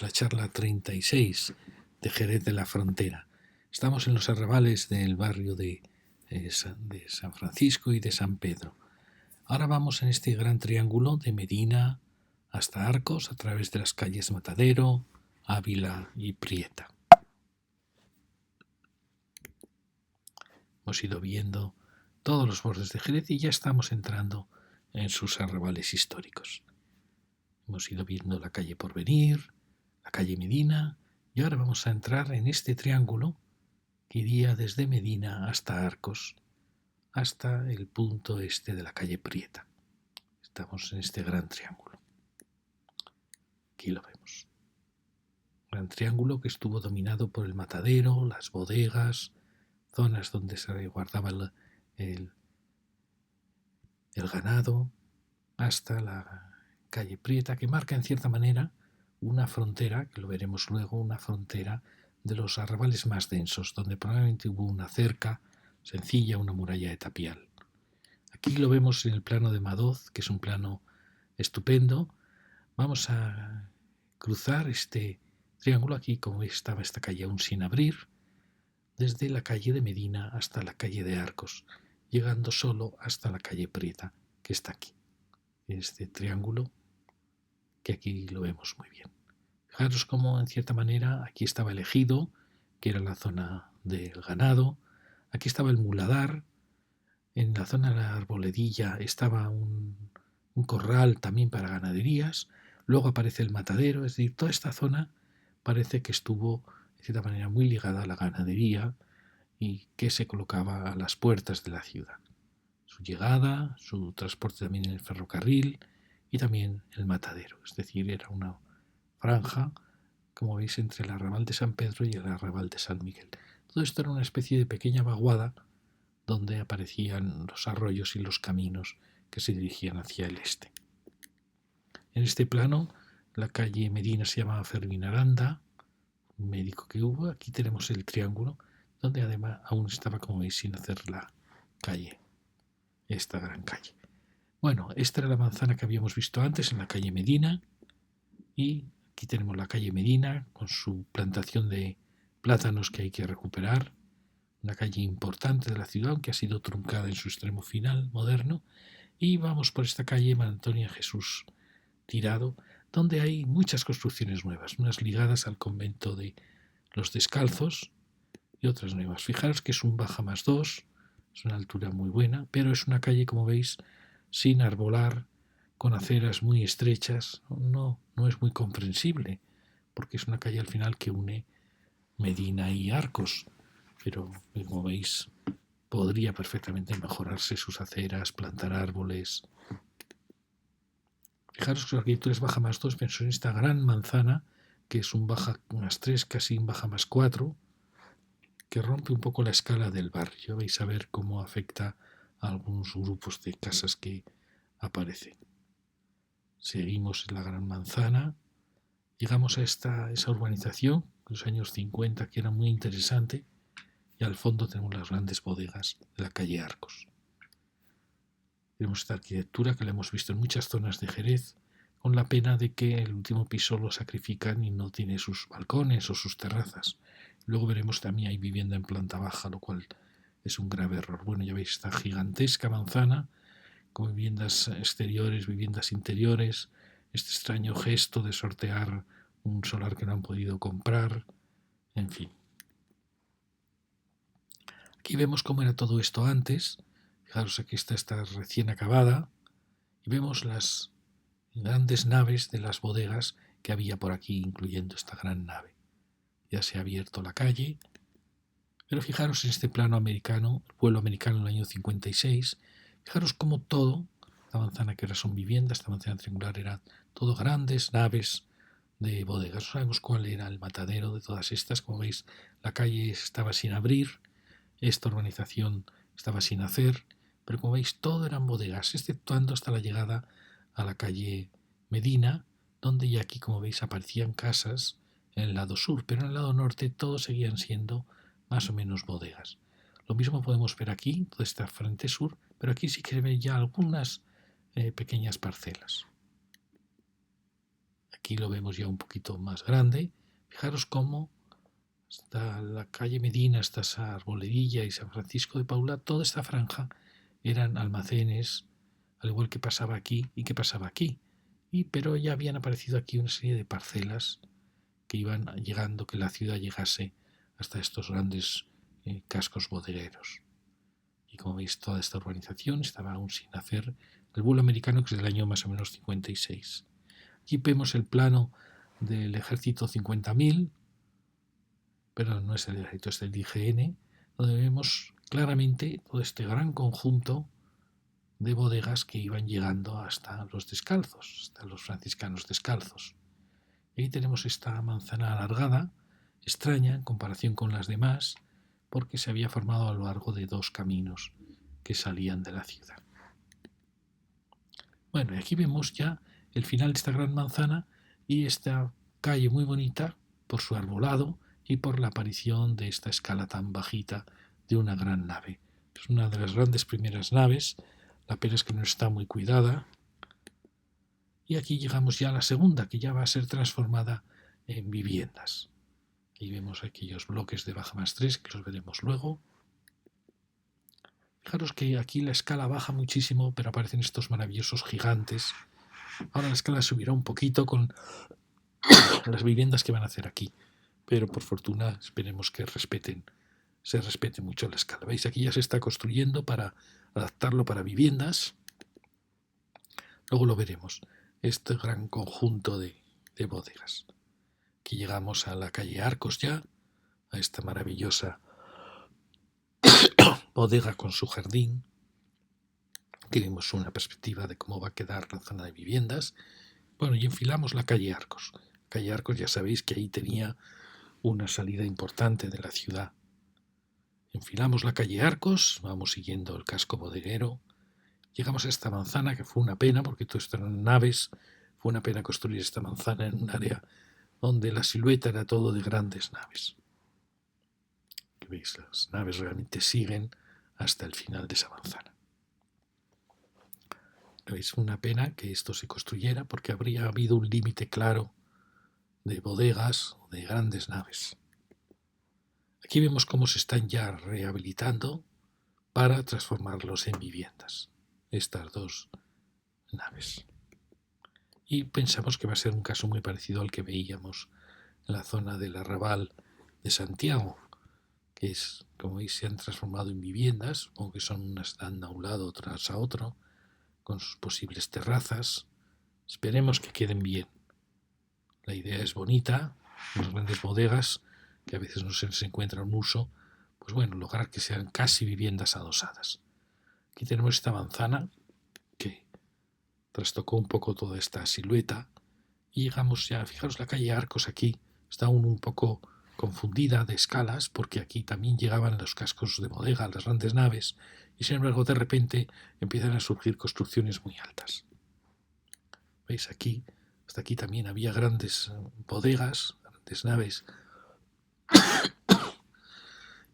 es la charla 36 de Jerez de la Frontera. Estamos en los arrabales del barrio de San Francisco y de San Pedro. Ahora vamos en este gran triángulo de Medina hasta Arcos a través de las calles Matadero, Ávila y Prieta. Hemos ido viendo todos los bordes de Jerez y ya estamos entrando en sus arrabales históricos. Hemos ido viendo la calle Porvenir, la calle Medina, y ahora vamos a entrar en este triángulo que iría desde Medina hasta Arcos, hasta el punto este de la calle Prieta. Estamos en este gran triángulo. Aquí lo vemos. Gran triángulo que estuvo dominado por el matadero, las bodegas, zonas donde se guardaba el ganado, hasta la calle Prieta, que marca en cierta manera una frontera, que lo veremos luego, una frontera de los arrabales más densos, donde probablemente hubo una cerca sencilla, una muralla de tapial. Aquí lo vemos en el plano de Madoz, que es un plano estupendo. Vamos a cruzar este triángulo aquí, como veis, estaba esta calle aún sin abrir, desde la calle de Medina hasta la calle de Arcos, llegando solo hasta la calle Prieta, que está aquí. Este triángulo que aquí lo vemos muy bien. Fijaros cómo, en cierta manera, aquí estaba el ejido, que era la zona del ganado, aquí estaba el muladar, en la zona de la arboledilla estaba un corral también para ganaderías, luego aparece el matadero, es decir, toda esta zona parece que estuvo, de cierta manera, muy ligada a la ganadería y que se colocaba a las puertas de la ciudad. Su llegada, su transporte también en el ferrocarril y también el matadero, es decir, era una franja, como veis, entre el arrabal de San Pedro y el arrabal de San Miguel. Todo esto era una especie de pequeña vaguada donde aparecían los arroyos y los caminos que se dirigían hacia el este. En este plano, la calle Medina se llamaba Fermín Aranda, un médico que hubo. Aquí tenemos el triángulo, donde además aún estaba, como veis, sin hacer la calle, esta gran calle. Bueno, esta era la manzana que habíamos visto antes en la calle Medina, y aquí tenemos la calle Medina con su plantación de plátanos que hay que recuperar, una calle importante de la ciudad, aunque ha sido truncada en su extremo final moderno, y vamos por esta calle Antonia Jesús Tirado, donde hay muchas construcciones nuevas, unas ligadas al convento de los Descalzos y otras nuevas. Fijaros que es un baja más 2, es una altura muy buena, pero es una calle, como veis, sin arbolar, con aceras muy estrechas. No es muy comprensible, porque es una calle al final que une Medina y Arcos, pero como veis podría perfectamente mejorarse sus aceras, plantar árboles. Fijaros que la arquitectura es baja más 2, pensó en esta gran manzana, que es un baja más 3, casi un baja más 4, que rompe un poco la escala del barrio. Vais a ver cómo afecta a algunos grupos de casas que aparecen. Seguimos en la gran manzana, llegamos a esa urbanización de los años 50, que era muy interesante, y al fondo tenemos las grandes bodegas de la calle Arcos. Tenemos esta arquitectura que la hemos visto en muchas zonas de Jerez, con la pena de que el último piso lo sacrifican y no tiene sus balcones o sus terrazas. Luego veremos también hay vivienda en planta baja, lo cual es un grave error. Bueno, ya veis esta gigantesca manzana con viviendas exteriores, viviendas interiores, este extraño gesto de sortear un solar que no han podido comprar, en fin. Aquí vemos cómo era todo esto antes. Fijaros, aquí está recién acabada y vemos las grandes naves de las bodegas que había por aquí, incluyendo esta gran nave. Ya se ha abierto la calle, pero fijaros en este plano americano, el vuelo americano en el año 56, fijaros cómo todo, esta manzana que ahora son viviendas, esta manzana triangular era todo grandes naves de bodegas. No sabemos cuál era el matadero de todas estas. Como veis, la calle estaba sin abrir, esta urbanización estaba sin hacer, pero como veis todo eran bodegas, exceptuando hasta la llegada a la calle Medina, donde ya aquí, como veis, aparecían casas en el lado sur, pero en el lado norte todos seguían siendo más o menos bodegas. Lo mismo podemos ver aquí, toda esta frente sur, pero aquí sí que se ven ya algunas pequeñas parcelas. Aquí lo vemos ya un poquito más grande. Fijaros cómo está la calle Medina, está esa Arboledilla y San Francisco de Paula, toda esta franja eran almacenes, al igual que pasaba aquí y que pasaba aquí. Pero ya habían aparecido aquí una serie de parcelas que iban llegando, que la ciudad llegase hasta estos grandes cascos bodegueros. Y como veis, toda esta urbanización estaba aún sin hacer el vuelo americano, que es del año más o menos 56. Aquí vemos el plano del ejército 50.000, pero no es el ejército, es el IGN, donde vemos claramente todo este gran conjunto de bodegas que iban llegando hasta los descalzos, hasta los franciscanos descalzos. Y ahí tenemos esta manzana alargada, extraña en comparación con las demás, porque se había formado a lo largo de dos caminos que salían de la ciudad. Bueno, y aquí vemos ya el final de esta gran manzana y esta calle muy bonita por su arbolado y por la aparición de esta escala tan bajita de una gran nave. Es una de las grandes primeras naves, la pena es que no está muy cuidada. Y aquí llegamos ya a la segunda, que ya va a ser transformada en viviendas. Ahí vemos aquellos bloques de baja más 3, que los veremos luego. Fijaros que aquí la escala baja muchísimo, pero aparecen estos maravillosos gigantes. Ahora la escala subirá un poquito con las viviendas que van a hacer aquí, pero por fortuna esperemos que se respete mucho la escala. ¿Veis? Aquí ya se está construyendo para adaptarlo para viviendas. Luego lo veremos, este gran conjunto de bodegas. Aquí llegamos a la calle Arcos ya, a esta maravillosa bodega con su jardín. Aquí vemos una perspectiva de cómo va a quedar la zona de viviendas. Bueno, y enfilamos la calle Arcos. Calle Arcos ya sabéis que ahí tenía una salida importante de la ciudad. Enfilamos la calle Arcos, vamos siguiendo el casco bodeguero. Llegamos a esta manzana, que fue una pena, porque todo esto eran naves. Fue una pena construir esta manzana en un área donde la silueta era todo de grandes naves. Que veis, las naves realmente siguen hasta el final de esa manzana. Es una pena que esto se construyera porque habría habido un límite claro de bodegas o de grandes naves. Aquí vemos cómo se están ya rehabilitando para transformarlos en viviendas, estas dos naves. Y pensamos que va a ser un caso muy parecido al que veíamos en la zona del arrabal de Santiago, que es, como veis, se han transformado en viviendas, aunque son unas dan a un lado, otras a otro, con sus posibles terrazas. Esperemos que queden bien. La idea es bonita, las grandes bodegas, que a veces no se les encuentra un uso, pues bueno, lograr que sean casi viviendas adosadas. Aquí tenemos esta manzana que trastocó un poco toda esta silueta y llegamos ya, fijaros la calle Arcos aquí, está aún un poco confundida de escalas porque aquí también llegaban los cascos de bodega, las grandes naves, y sin embargo de repente empiezan a surgir construcciones muy altas. ¿Veis aquí? Hasta aquí también había grandes bodegas, grandes naves,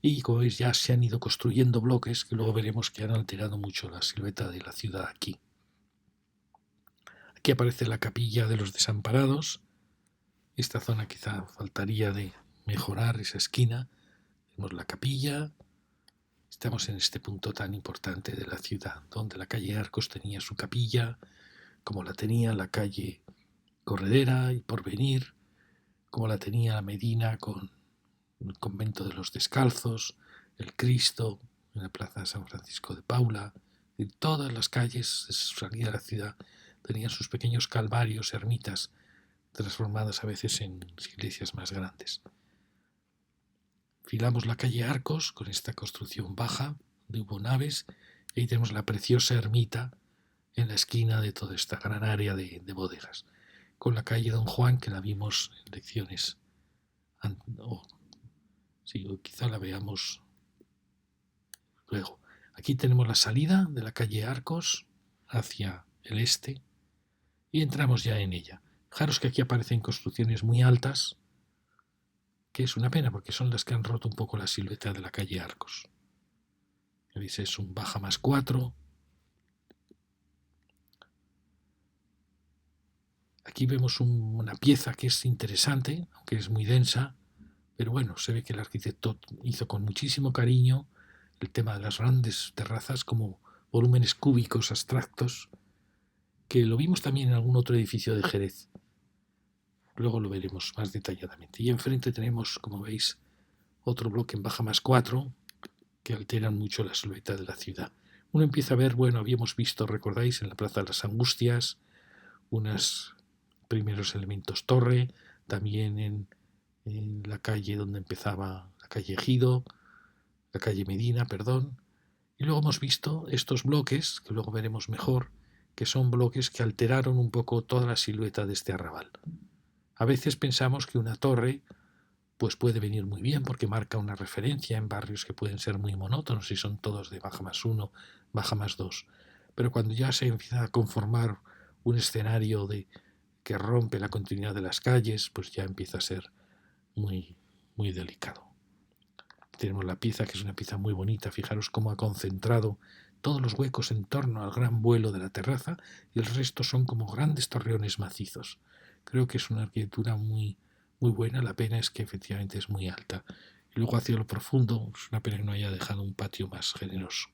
y como veis ya se han ido construyendo bloques que luego veremos que han alterado mucho la silueta de la ciudad aquí. Aquí aparece la capilla de los desamparados. Esta zona quizá faltaría de mejorar esa esquina. Tenemos la capilla. Estamos en este punto tan importante de la ciudad, donde la calle Arcos tenía su capilla, como la tenía la calle Corredera y Porvenir, como la tenía la Medina con el convento de los Descalzos, el Cristo en la plaza de San Francisco de Paula. En todas las calles de salida de la ciudad tenían sus pequeños calvarios, ermitas, transformadas a veces en iglesias más grandes. Filamos la calle Arcos con esta construcción baja, de hubo naves, y ahí tenemos la preciosa ermita en la esquina de toda esta gran área de bodegas, con la calle Don Juan, que la vimos en lecciones, o quizá la veamos luego. Aquí tenemos la salida de la calle Arcos hacia el este y entramos ya en ella. Fijaros que aquí aparecen construcciones muy altas, que es una pena porque son las que han roto un poco la silueta de la calle Arcos. ¿Veis? Es un baja más 4. Aquí vemos una pieza que es interesante, aunque es muy densa, pero bueno, se ve que el arquitecto hizo con muchísimo cariño el tema de las grandes terrazas como volúmenes cúbicos abstractos, que lo vimos también en algún otro edificio de Jerez. Luego lo veremos más detalladamente. Y enfrente tenemos, como veis, otro bloque en baja más 4 que alteran mucho la silueta de la ciudad. Uno empieza a ver, bueno, habíamos visto, recordáis, en la Plaza de las Angustias, unos primeros elementos torre, también en la calle donde empezaba la calle Ejido, la calle Medina, perdón, y luego hemos visto estos bloques, que luego veremos mejor, que son bloques que alteraron un poco toda la silueta de este arrabal. A veces pensamos que una torre pues puede venir muy bien porque marca una referencia en barrios que pueden ser muy monótonos y son todos de baja más 1, baja más 2. Pero cuando ya se empieza a conformar un escenario que rompe la continuidad de las calles, pues ya empieza a ser muy, muy delicado. Tenemos la pieza, que es una pieza muy bonita. Fijaros cómo ha concentrado todos los huecos en torno al gran vuelo de la terraza y el resto son como grandes torreones macizos. Creo que es una arquitectura muy, muy buena. La pena es que efectivamente es muy alta. Y luego hacia lo profundo, es una pena que no haya dejado un patio más generoso.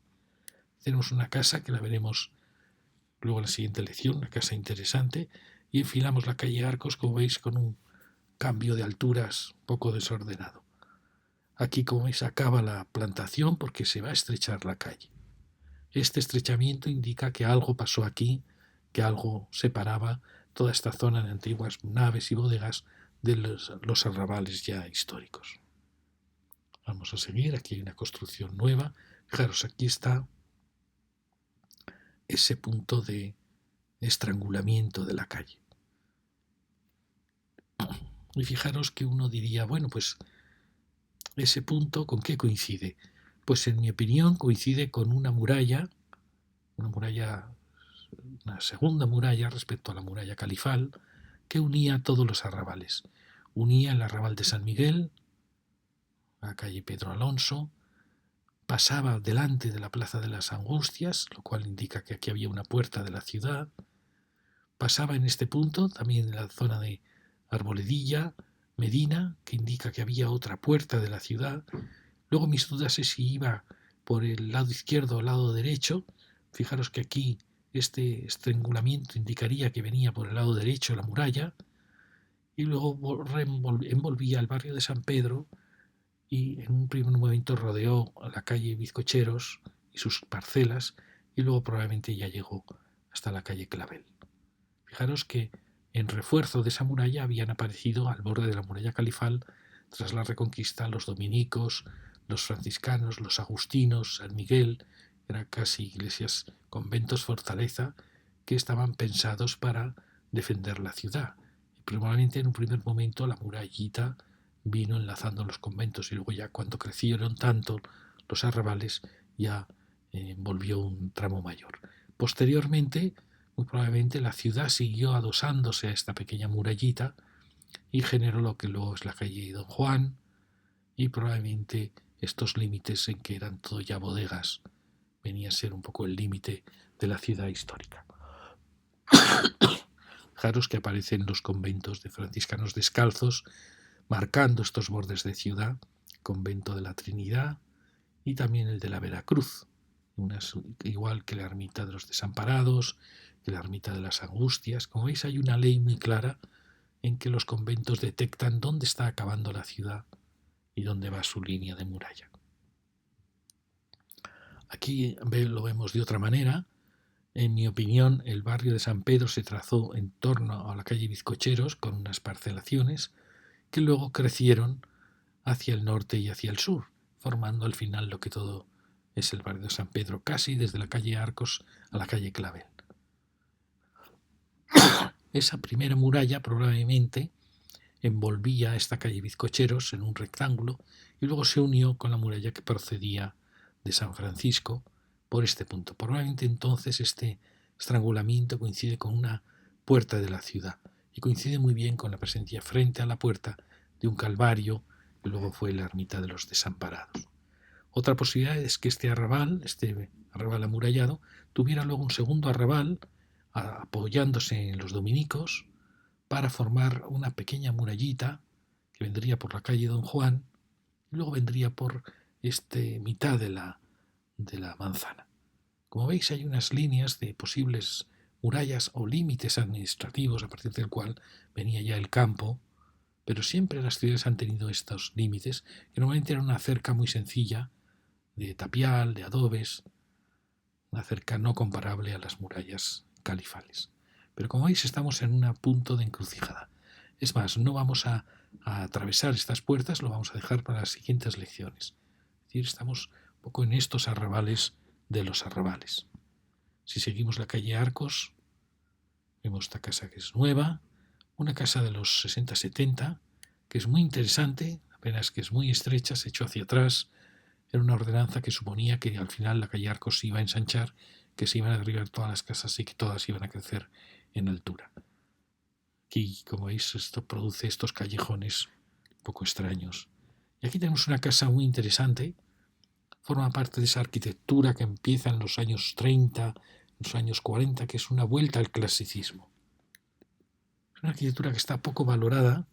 Tenemos una casa que la veremos luego en la siguiente lección, una casa interesante, y enfilamos la calle Arcos, como veis, con un cambio de alturas un poco desordenado. Aquí, como veis, acaba la plantación porque se va a estrechar la calle. Este estrechamiento indica que algo pasó aquí, que algo separaba toda esta zona de antiguas naves y bodegas de los arrabales ya históricos. Vamos a seguir, aquí hay una construcción nueva. Fijaros, aquí está ese punto de estrangulamiento de la calle. Y fijaros que uno diría, bueno, pues ese punto, ¿con qué coincide? Pues en mi opinión coincide con una muralla, una segunda muralla respecto a la muralla califal, que unía todos los arrabales. Unía el arrabal de San Miguel, la calle Pedro Alonso, pasaba delante de la Plaza de las Angustias, lo cual indica que aquí había una puerta de la ciudad, pasaba en este punto también en la zona de Arboledilla, Medina, que indica que había otra puerta de la ciudad. Luego mis dudas es si iba por el lado izquierdo o el lado derecho. Fijaros que aquí este estrangulamiento indicaría que venía por el lado derecho la muralla y luego envolvía el barrio de San Pedro y en un primer momento rodeó a la calle Bizcocheros y sus parcelas y luego probablemente ya llegó hasta la calle Clavel. Fijaros que en refuerzo de esa muralla habían aparecido al borde de la muralla califal tras la Reconquista los dominicos, los franciscanos, los agustinos, San Miguel, eran casi iglesias, conventos, fortaleza, que estaban pensados para defender la ciudad. Y probablemente en un primer momento la murallita vino enlazando los conventos y luego ya cuando crecieron tanto los arrabales ya envolvió un tramo mayor. Posteriormente, muy probablemente la ciudad siguió adosándose a esta pequeña murallita y generó lo que luego es la calle Don Juan y probablemente estos límites en que eran todo ya bodegas venía a ser un poco el límite de la ciudad histórica. Fijaros que aparecen los conventos de franciscanos descalzos marcando estos bordes de ciudad, convento de la Trinidad y también el de la Veracruz, igual que la ermita de los Desamparados, que la ermita de las Angustias. Como veis hay una ley muy clara en que los conventos detectan dónde está acabando la ciudad y dónde va su línea de muralla. Aquí lo vemos de otra manera. En mi opinión, el barrio de San Pedro se trazó en torno a la calle Bizcocheros con unas parcelaciones que luego crecieron hacia el norte y hacia el sur, formando al final lo que todo es el barrio de San Pedro, casi desde la calle Arcos a la calle Clavel. Esa primera muralla probablemente envolvía esta calle Bizcocheros en un rectángulo y luego se unió con la muralla que procedía de San Francisco por este punto. Probablemente entonces este estrangulamiento coincide con una puerta de la ciudad y coincide muy bien con la presencia frente a la puerta de un calvario que luego fue la ermita de los Desamparados. Otra posibilidad es que este arrabal amurallado, tuviera luego un segundo arrabal apoyándose en los dominicos, para formar una pequeña murallita que vendría por la calle Don Juan y luego vendría por mitad de la manzana. Como veis, hay unas líneas de posibles murallas o límites administrativos a partir del cual venía ya el campo, pero siempre las ciudades han tenido estos límites, que normalmente era una cerca muy sencilla, de tapial, de adobes, una cerca no comparable a las murallas califales. Pero como veis, estamos en un punto de encrucijada. Es más, no vamos a atravesar estas puertas, lo vamos a dejar para las siguientes lecciones. Es decir, estamos un poco en estos arrabales de los arrabales. Si seguimos la calle Arcos, vemos esta casa que es nueva, una casa de los 60-70, que es muy interesante, apenas que es muy estrecha, se echó hacia atrás. Era una ordenanza que suponía que al final la calle Arcos se iba a ensanchar, que se iban a derribar todas las casas y que todas iban a crecer en altura. Aquí, como veis, esto produce estos callejones un poco extraños. Y aquí tenemos una casa muy interesante, forma parte de esa arquitectura que empieza en los años 30, en los años 40, que es una vuelta al clasicismo. Es una arquitectura que está poco valorada,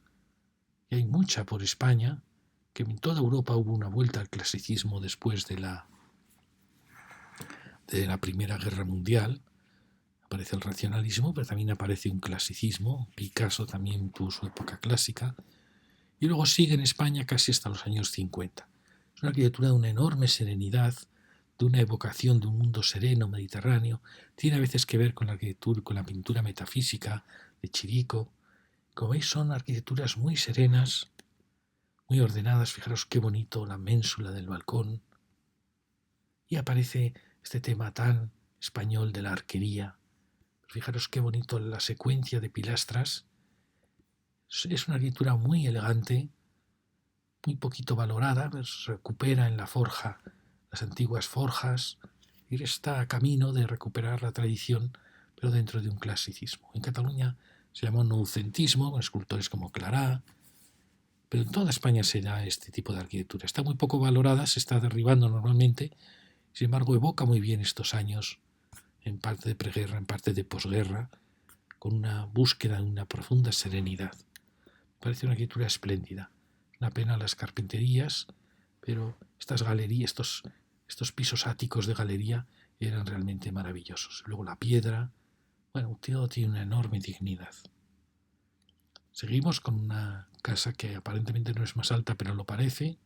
y hay mucha por España, que en toda Europa hubo una vuelta al clasicismo después de la Primera Guerra Mundial. Aparece el racionalismo, pero también aparece un clasicismo. Picasso también tuvo su época clásica. Y luego sigue en España casi hasta los años 50. Es una arquitectura de una enorme serenidad, de una evocación de un mundo sereno, mediterráneo. Tiene a veces que ver con la arquitectura, con la pintura metafísica de Chirico. Como veis, son arquitecturas muy serenas, muy ordenadas. Fijaros qué bonito la ménsula del balcón. Y aparece este tema tan español de la arquería. Fijaros qué bonito la secuencia de pilastras. Es una arquitectura muy elegante, muy poquito valorada, pero se recupera en la forja, las antiguas forjas, y está a camino de recuperar la tradición, pero dentro de un clasicismo. En Cataluña se llamó noucentismo, con escultores como Clarà, pero en toda España se da este tipo de arquitectura. Está muy poco valorada, se está derribando normalmente, sin embargo evoca muy bien estos años, en parte de preguerra, en parte de posguerra, con una búsqueda de una profunda serenidad. Parece una arquitectura espléndida. Una pena las carpinterías, pero estas galerías, estos pisos áticos de galería eran realmente maravillosos. Luego la piedra, bueno, todo tiene una enorme dignidad. Seguimos con una casa que aparentemente no es más alta, pero lo parece.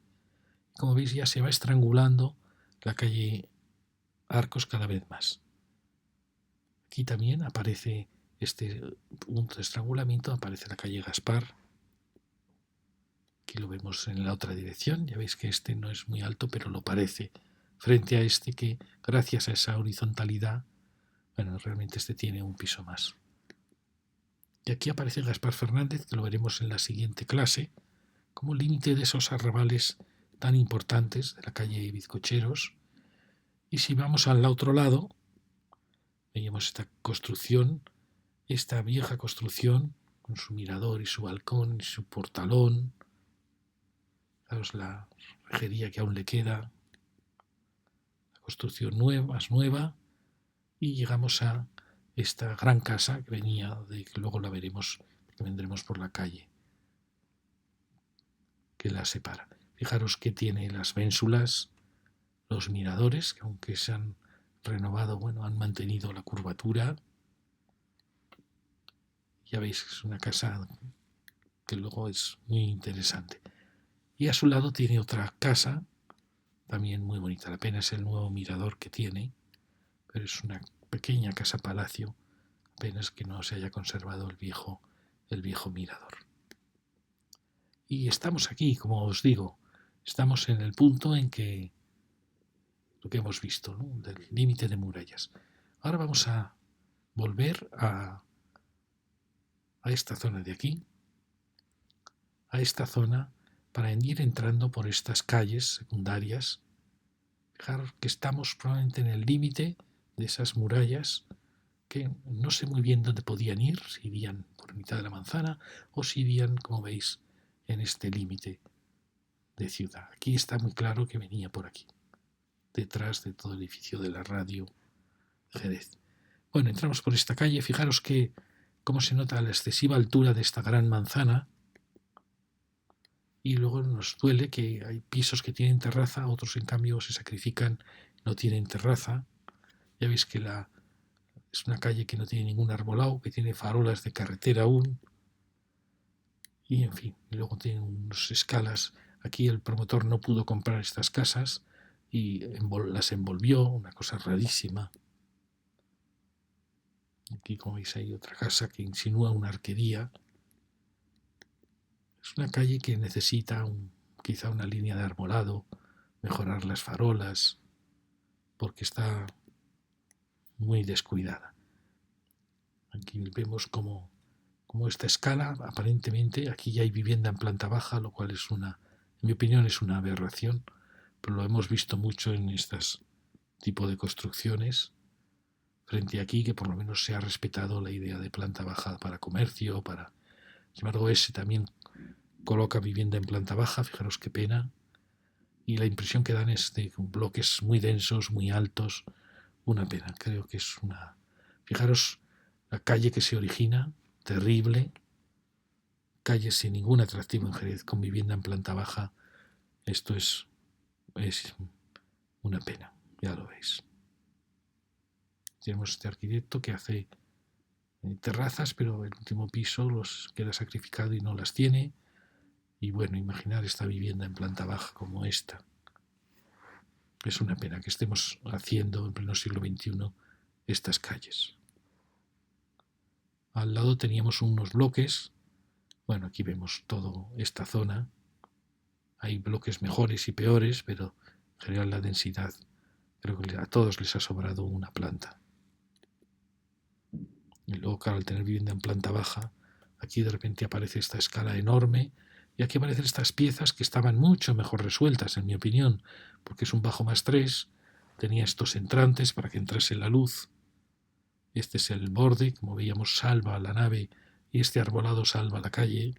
Como veis, ya se va estrangulando la calle Arcos cada vez más. Aquí también aparece este punto de estrangulamiento, aparece la calle Gaspar. Aquí lo vemos en la otra dirección. Ya veis que este no es muy alto, pero lo parece. Frente a este que, gracias a esa horizontalidad, bueno, realmente este tiene un piso más. Y aquí aparece Gaspar Fernández, que lo veremos en la siguiente clase, como límite de esos arrabales tan importantes de la calle Bizcocheros. Y si vamos al otro lado, veíamos esta construcción, esta vieja construcción, con su mirador y su balcón y su portalón. Fijaos la rejería que aún le queda, la construcción nueva, más nueva, y llegamos a esta gran casa que venía, que luego la veremos, porque vendremos por la calle que la separa. Fijaros que tiene las ménsulas, los miradores, que aunque se han renovado, bueno, han mantenido la curvatura. Ya veis que es una casa que luego es muy interesante. Y a su lado tiene otra casa, también muy bonita. La pena es el nuevo mirador que tiene, pero es una pequeña casa palacio, apenas que no se haya conservado el viejo mirador. Y estamos aquí, como os digo, estamos en el punto en que lo que hemos visto, ¿no? Del límite de murallas. Ahora vamos a volver a esta zona de aquí, a esta zona, para ir entrando por estas calles secundarias. Fijaros que estamos probablemente en el límite de esas murallas que no sé muy bien dónde podían ir, si irían por mitad de la manzana o si irían, como veis, en este límite de ciudad. Aquí está muy claro que venía por aquí, detrás de todo el edificio de la radio Jerez. Bueno, entramos por esta calle. Fijaros que cómo se nota la excesiva altura de esta gran manzana. Y luego nos duele que hay pisos que tienen terraza, otros en cambio se sacrifican, no tienen terraza. Ya veis que es una calle que no tiene ningún arbolado, que tiene farolas de carretera aún. Y en fin, y luego tiene unas escalas. Aquí el promotor no pudo comprar estas casas y las envolvió, una cosa rarísima. Aquí, como veis, hay otra casa que insinúa una arquería. Es una calle que necesita quizá una línea de arbolado, mejorar las farolas, porque está muy descuidada. Aquí vemos como esta escala, aparentemente, aquí ya hay vivienda en planta baja, lo cual en mi opinión, es una aberración, pero lo hemos visto mucho en estos tipo de construcciones. Frente aquí, que por lo menos se ha respetado la idea de planta baja para comercio, Sin embargo, ese también coloca vivienda en planta baja, fijaros qué pena. Y la impresión que dan es de bloques muy densos, muy altos. Una pena, creo que es una... Fijaros la calle que se origina, terrible. Calle sin ningún atractivo en Jerez, con vivienda en planta baja. Esto es una pena, ya lo veis. Tenemos este arquitecto que hace terrazas, pero el último piso los queda sacrificado y no las tiene. Y bueno, imaginar esta vivienda en planta baja como esta. Es una pena que estemos haciendo en pleno siglo XXI estas calles. Al lado teníamos unos bloques. Bueno, aquí vemos toda esta zona. Hay bloques mejores y peores, pero en general la densidad, creo que a todos les ha sobrado una planta. Y luego, claro, al tener vivienda en planta baja, aquí de repente aparece esta escala enorme y aquí aparecen estas piezas que estaban mucho mejor resueltas, en mi opinión, porque es un bajo más 3, tenía estos entrantes para que entrase la luz. Este es el borde, como veíamos, salva la nave y este arbolado salva la calle.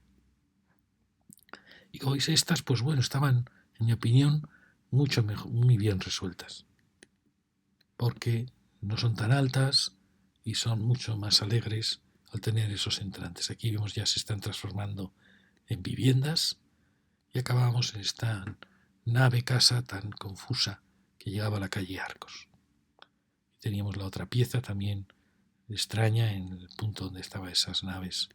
Y como veis, estas, pues bueno, estaban, en mi opinión, muy bien resueltas, porque no son tan altas y son mucho más alegres al tener esos entrantes. Aquí vemos ya se están transformando en viviendas y acabamos en esta nave casa tan confusa que llegaba a la calle Arcos. Y teníamos la otra pieza también extraña en el punto donde estaban esas naves,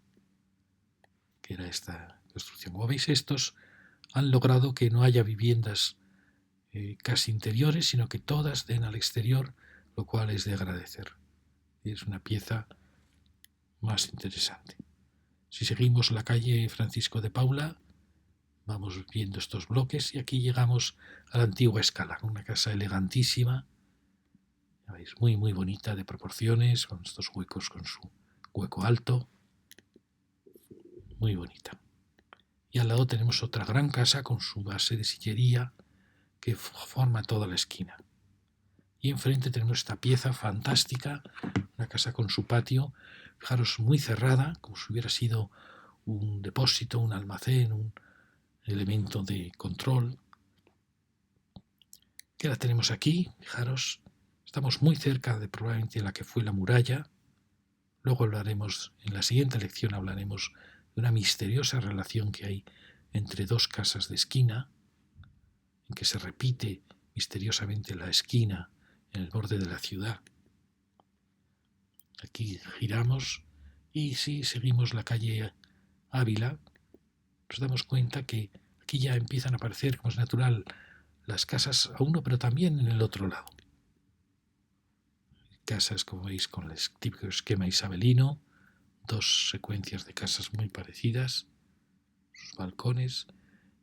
que era esta construcción. Como veis, estos han logrado que no haya viviendas casi interiores, sino que todas den al exterior, lo cual es de agradecer. Es una pieza más interesante. Si seguimos la calle Francisco de Paula, vamos viendo estos bloques y aquí llegamos a la antigua Escala, una casa elegantísima, ya veis, muy muy bonita de proporciones, con estos huecos, con su hueco alto, muy bonita. Y al lado tenemos otra gran casa con su base de sillería que forma toda la esquina. Y enfrente tenemos esta pieza fantástica, una casa con su patio, fijaros, muy cerrada, como si hubiera sido un depósito, un almacén, un elemento de control. Que la tenemos aquí, fijaros, estamos muy cerca de probablemente la que fue la muralla. Luego hablaremos, en la siguiente lección hablaremos de una misteriosa relación que hay entre dos casas de esquina, en que se repite misteriosamente la esquina en el borde de la ciudad. Aquí giramos y si seguimos la calle Ávila, nos damos cuenta que aquí ya empiezan a aparecer, como es natural, las casas a uno, pero también en el otro lado. Casas, como veis, con el típico esquema isabelino, dos secuencias de casas muy parecidas, sus balcones.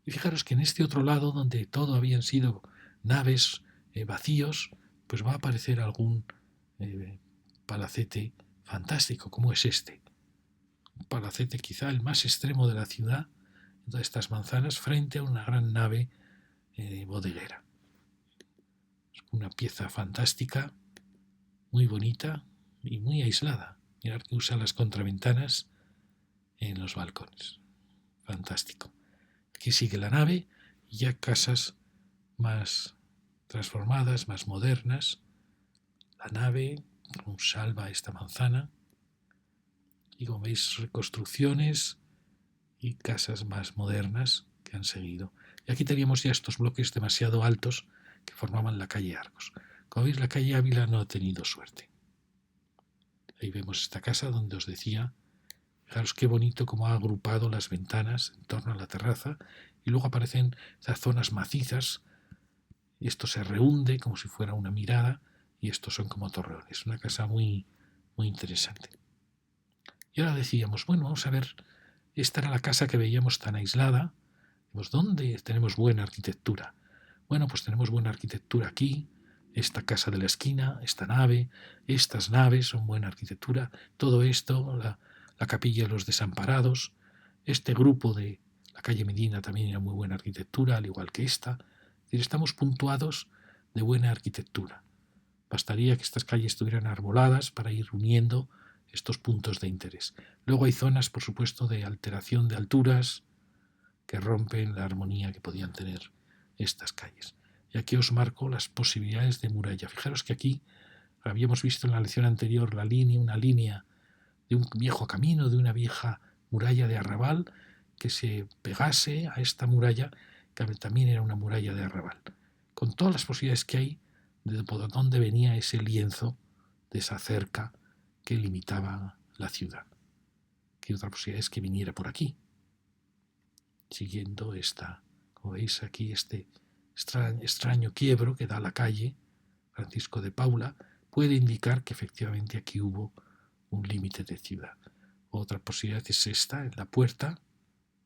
Y fijaros que en este otro lado, donde todo habían sido naves vacíos, pues va a aparecer algún palacete fantástico, como es este. Un palacete quizá el más extremo de la ciudad, en todas estas manzanas, frente a una gran nave bodeguera. Es una pieza fantástica, muy bonita y muy aislada. Mirad que usa las contraventanas en los balcones. Fantástico. Aquí sigue la nave y ya casas más transformadas, más modernas. La nave salva esta manzana Y como veis, reconstrucciones y casas más modernas que han seguido. Y aquí teníamos ya estos bloques demasiado altos que formaban la calle Arcos. Como veis, la calle Ávila no ha tenido suerte. Ahí vemos esta casa donde os decía, fijaros qué bonito cómo ha agrupado las ventanas en torno a la terraza y luego aparecen esas zonas macizas y esto se rehunde como si fuera una mirada y estos son como torreones. Una casa muy, muy interesante. Y ahora decíamos, bueno, vamos a ver, esta era la casa que veíamos tan aislada. Pues, ¿dónde tenemos buena arquitectura? Bueno, pues tenemos buena arquitectura aquí, esta casa de la esquina, esta nave, estas naves son buena arquitectura, todo esto, la capilla de los desamparados, este grupo de la calle Medina también era muy buena arquitectura, al igual que esta. Es decir, estamos puntuados de buena arquitectura. Bastaría que estas calles estuvieran arboladas para ir uniendo estos puntos de interés. Luego hay zonas, por supuesto, de alteración de alturas que rompen la armonía que podían tener estas calles. Y aquí os marco las posibilidades de muralla. Fijaros que aquí habíamos visto en la lección anterior una línea de un viejo camino, de una vieja muralla de arrabal que se pegase a esta muralla, que también era una muralla de arrabal. Con todas las posibilidades que hay de por dónde venía ese lienzo de esa cerca que limitaba la ciudad. ¿Qué otra posibilidad es que viniera por aquí? Siguiendo esta, como veis aquí, este extraño quiebro que da a la calle Francisco de Paula, puede indicar que efectivamente aquí hubo un límite de ciudad. Otra posibilidad es esta, en la puerta,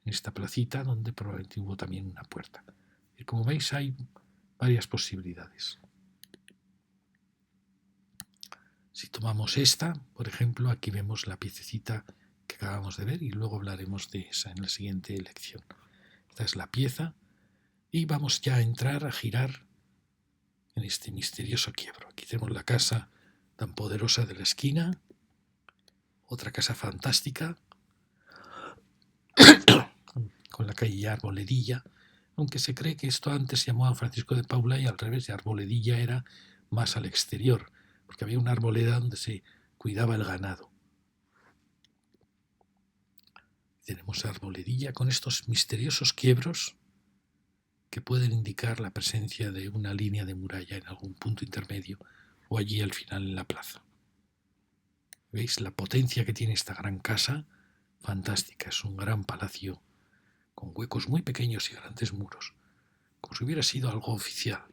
en esta placita, donde probablemente hubo también una puerta. Y como veis, hay varias posibilidades. Si tomamos esta, por ejemplo, aquí vemos la piececita que acabamos de ver y luego hablaremos de esa en la siguiente lección. Esta es la pieza y vamos ya a entrar, a girar en este misterioso quiebro. Aquí tenemos la casa tan poderosa de la esquina, otra casa fantástica, con la calle Arboledilla, aunque se cree que esto antes se llamaba Francisco de Paula y al revés, de Arboledilla era más al exterior, porque había una arboleda donde se cuidaba el ganado. Tenemos Arboledilla con estos misteriosos quiebros que pueden indicar la presencia de una línea de muralla en algún punto intermedio o allí al final en la plaza. ¿Veis la potencia que tiene esta gran casa? Fantástica, es un gran palacio con huecos muy pequeños y grandes muros, como si hubiera sido algo oficial,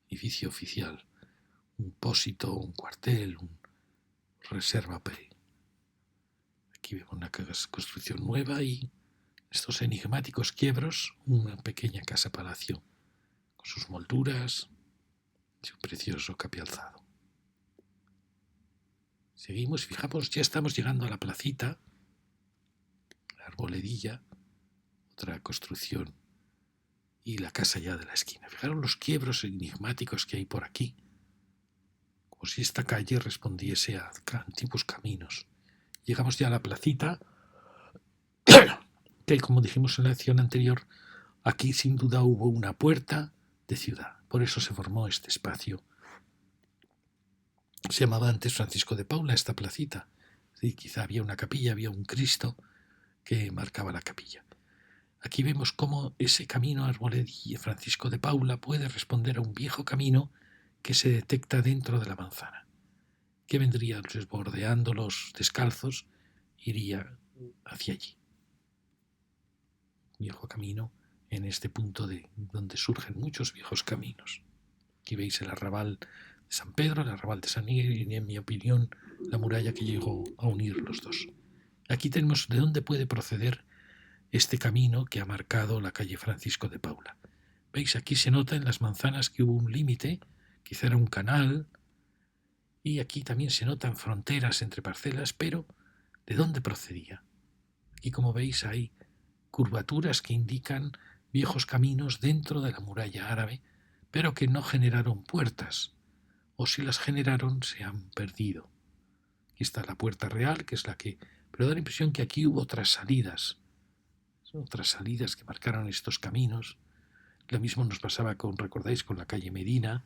edificio oficial, un pósito, un cuartel, un reserva P. Aquí vemos una construcción nueva y estos enigmáticos quiebros, una pequeña casa-palacio con sus molduras y su precioso capialzado. Seguimos, fijamos, ya estamos llegando a la placita, la arboledilla, otra construcción y la casa ya de la esquina. Fijaros los quiebros enigmáticos que hay por aquí, como si esta calle respondiese a antiguos caminos. Llegamos ya a la placita, que como dijimos en la lección anterior, aquí sin duda hubo una puerta de ciudad. Por eso se formó este espacio. Se llamaba antes Francisco de Paula esta placita. Sí, quizá había una capilla, había un Cristo que marcaba la capilla. Aquí vemos cómo ese camino Arboledilla Francisco de Paula puede responder a un viejo camino que se detecta dentro de la manzana, que vendría bordeando los descalzos, iría hacia allí. Viejo camino en este punto de donde surgen muchos viejos caminos. Aquí veis el arrabal de San Pedro, el arrabal de San Miguel y, en mi opinión, la muralla que llegó a unir los dos. Aquí tenemos de dónde puede proceder este camino que ha marcado la calle Francisco de Paula. Veis, aquí se nota en las manzanas que hubo un límite, quizá era un canal, y aquí también se notan fronteras entre parcelas, pero ¿de dónde procedía? Aquí, como veis, hay curvaturas que indican viejos caminos dentro de la muralla árabe, pero que no generaron puertas, o si las generaron se han perdido. Aquí está la puerta real, que es la que... pero da la impresión que aquí hubo otras salidas que marcaron estos caminos. Lo mismo nos pasaba recordáis, con la calle Medina,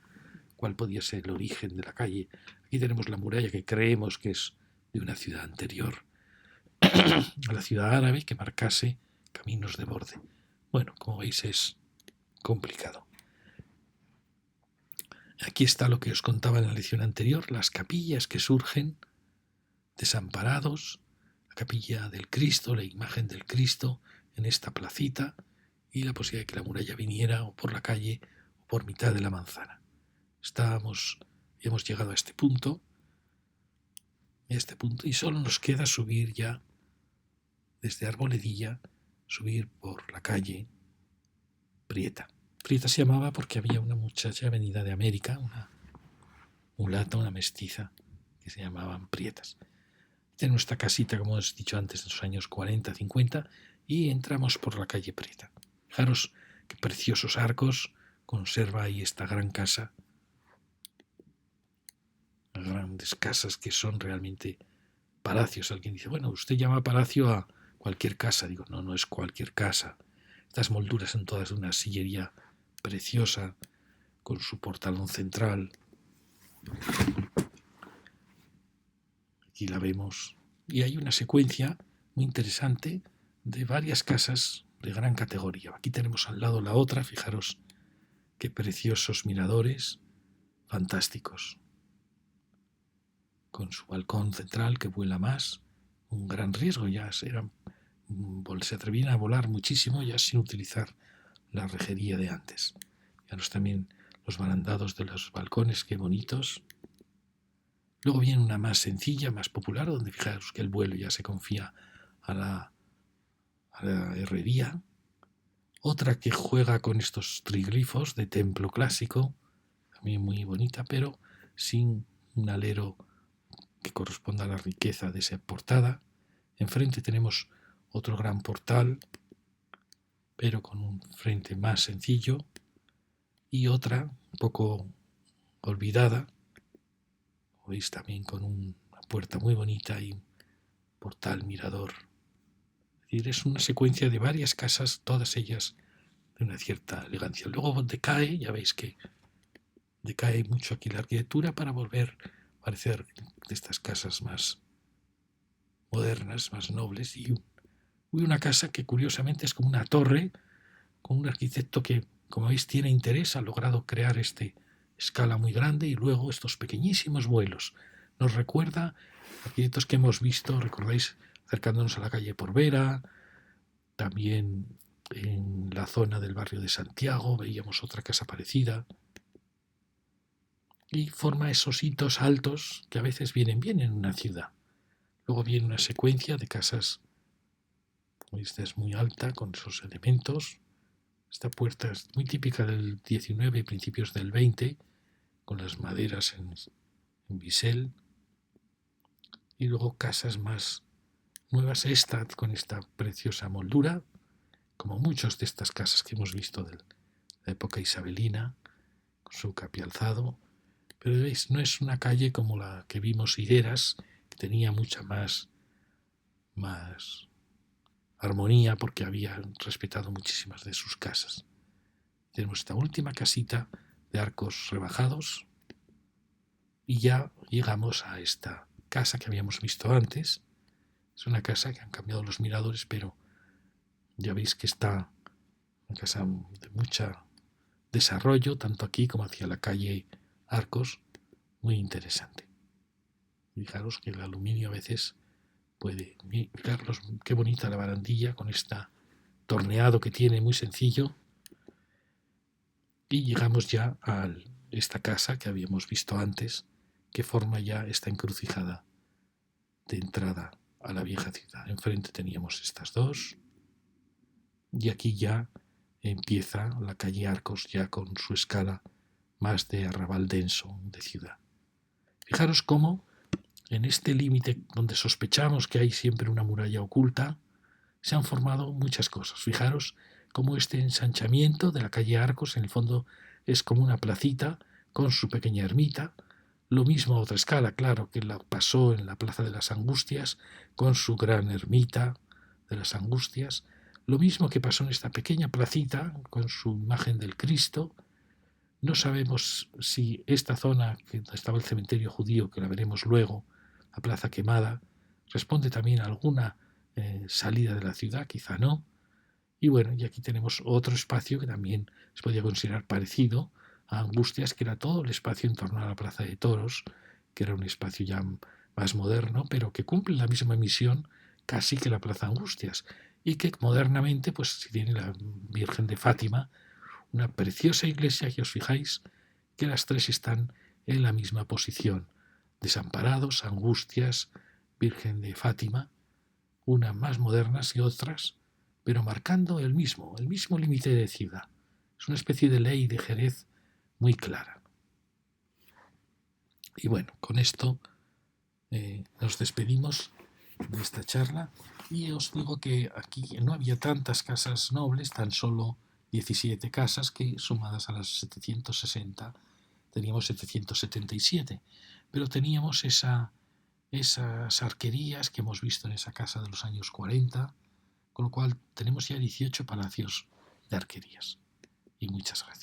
cuál podía ser el origen de la calle. Aquí tenemos la muralla que creemos que es de una ciudad anterior, a la ciudad árabe que marcase caminos de borde. Bueno, como veis es complicado. Aquí está lo que os contaba en la lección anterior, las capillas que surgen desamparados, la capilla del Cristo, la imagen del Cristo en esta placita y la posibilidad de que la muralla viniera o por la calle o por mitad de la manzana. Hemos llegado a este punto y solo nos queda subir ya desde Arboledilla, subir por la calle Prieta. Prieta se llamaba porque había una muchacha venida de América, una mulata, una mestiza, que se llamaban Prietas. Tenemos nuestra casita, como os he dicho antes, en los años 40, 50, y entramos por la calle Prieta. Fijaros qué preciosos arcos conserva ahí esta gran casa. Grandes casas que son realmente palacios. Alguien dice, bueno, usted llama palacio a cualquier casa. Digo, no, no es cualquier casa. Estas molduras son todas de una sillería preciosa, con su portalón central. Aquí la vemos. Y hay una secuencia muy interesante de varias casas de gran categoría. Aquí tenemos al lado la otra, fijaros qué preciosos miradores, fantásticos. Con su balcón central que vuela más, un gran riesgo, se atrevían a volar muchísimo ya sin utilizar la rejería de antes. Fijaros también los barandados de los balcones, qué bonitos. Luego viene una más sencilla, más popular, donde fijaros que el vuelo ya se confía a la herrería. Otra que juega con estos triglifos de templo clásico, también muy bonita, pero sin un alero que corresponda a la riqueza de esa portada. Enfrente tenemos otro gran portal, pero con un frente más sencillo, y otra un poco olvidada, veis también con una puerta muy bonita y un portal mirador. Es decir, es una secuencia de varias casas, todas ellas de una cierta elegancia. Luego decae, ya veis que decae mucho aquí la arquitectura para volver a parecer de estas casas más modernas, más nobles, y una casa que curiosamente es como una torre, con un arquitecto que, como veis, tiene interés, ha logrado crear escala muy grande y luego estos pequeñísimos vuelos. Nos recuerda arquitectos que hemos visto, recordáis, acercándonos a la calle Porvera, también en la zona del barrio de Santiago veíamos otra casa parecida, y forma esos hitos altos que a veces vienen bien en una ciudad. Luego viene una secuencia de casas, esta es muy alta con esos elementos. Esta puerta es muy típica del 19 y principios del 20, con las maderas en bisel. Y luego casas más nuevas, esta con esta preciosa moldura, como muchas de estas casas que hemos visto de la época isabelina, con su capialzado. Pero veis, no es una calle como la que vimos Higueras, que tenía mucha más armonía porque había respetado muchísimas de sus casas. Tenemos esta última casita de arcos rebajados y ya llegamos a esta casa que habíamos visto antes. Es una casa que han cambiado los miradores, pero ya veis que está una casa de mucho desarrollo, tanto aquí como hacia la calle Arcos, muy interesante. Fijaros que el aluminio a veces puede... Fijaros qué bonita la barandilla con este torneado que tiene, muy sencillo. Y llegamos ya a esta casa que habíamos visto antes, que forma ya esta encrucijada de entrada a la vieja ciudad. Enfrente teníamos estas dos, y aquí ya empieza la calle Arcos, ya con su escala más de arrabal denso de ciudad. Fijaros cómo en este límite donde sospechamos que hay siempre una muralla oculta, se han formado muchas cosas. Fijaros cómo este ensanchamiento de la calle Arcos en el fondo es como una placita con su pequeña ermita. Lo mismo a otra escala, claro, que la pasó en la Plaza de las Angustias con su gran ermita de las Angustias. Lo mismo que pasó en esta pequeña placita con su imagen del Cristo. No sabemos si esta zona, que estaba el cementerio judío, que la veremos luego, la Plaza Quemada, responde también a alguna salida de la ciudad, quizá no. Y bueno, y aquí tenemos otro espacio que también se podía considerar parecido a Angustias, que era todo el espacio en torno a la Plaza de Toros, que era un espacio ya más moderno, pero que cumple la misma misión casi que la Plaza Angustias, y que modernamente pues tiene la Virgen de Fátima, una preciosa iglesia, que os fijáis que las tres están en la misma posición: Desamparados, Angustias, Virgen de Fátima, unas más modernas y otras, pero marcando el mismo límite de ciudad. Es una especie de ley de Jerez muy clara. Y bueno, con esto nos despedimos de esta charla y os digo que aquí no había tantas casas nobles, tan solo 17 casas, que sumadas a las 760 teníamos 777, pero teníamos esas arquerías que hemos visto en esa casa de los años 40, con lo cual tenemos ya 18 palacios de arquerías. Y muchas gracias.